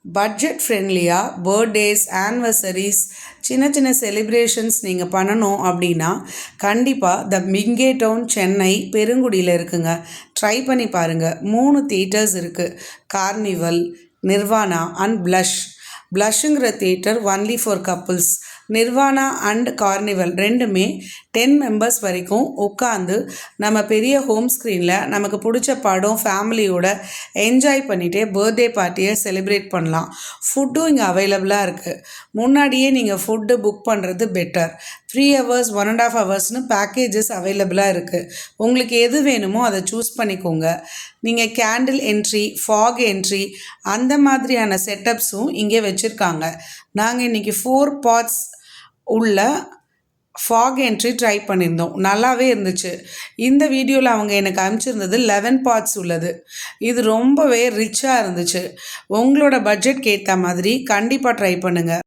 Budget ஃப்ரெண்ட்லியாக birthdays anniversaries சின்ன சின்ன செலிப்ரேஷன்ஸ் நீங்கள் பண்ணணும் அப்படின்னா கண்டிப்பாக த மிங்கே டவுன் சென்னை பெருங்குடியில் இருக்குங்க. ட்ரை பண்ணி பாருங்கள். 3 தியேட்டர்ஸ் இருக்குது. கார்னிவல், நிர்வாணா அண்ட் ப்ளஷ்ங்கிற theatre only for couples. Nirvana and Carnival ரெண்டுமே 10 மெம்பர்ஸ் வரைக்கும் உட்காந்து நம்ம பெரிய ஹோம் ஸ்க்ரீனில் நமக்கு பிடிச்ச படம் ஃபேமிலியோட என்ஜாய் பண்ணிகிட்டே பர்த்டே பார்ட்டியை செலிப்ரேட் பண்ணலாம். ஃபுட்டும் இங்கே அவைலபிளாக இருக்குது. முன்னாடியே நீங்கள் ஃபுட்டு புக் பண்ணுறது பெட்டர். 3 ஹவர்ஸ் 1.5 ஹவர்ஸ்னு பேக்கேஜஸ் அவைலபிளாக இருக்குது. உங்களுக்கு எது வேணுமோ அதை சூஸ் பண்ணிக்கோங்க. நீங்கள் கேண்டில் என்ட்ரி, ஃபாக் என்ட்ரி அந்த மாதிரியான செட்டப்ஸும் இங்கே வச்சுருக்காங்க. நாங்கள் இன்றைக்கி 4 பார்ட்ஸ் உள்ள ஃபாக் என்ட்ரி ட்ரை பண்ணியிருந்தோம். நல்லாவே இருந்துச்சு. இந்த வீடியோவில் அவங்க எனக்கு அனுப்பிச்சிருந்தது 11 பார்ட்ஸ் உள்ளது. இது ரொம்பவே ரிச்சாக இருந்துச்சு. உங்களோட பட்ஜெட்க்கு ஏற்ற மாதிரி கண்டிப்பாக ட்ரை பண்ணுங்கள்.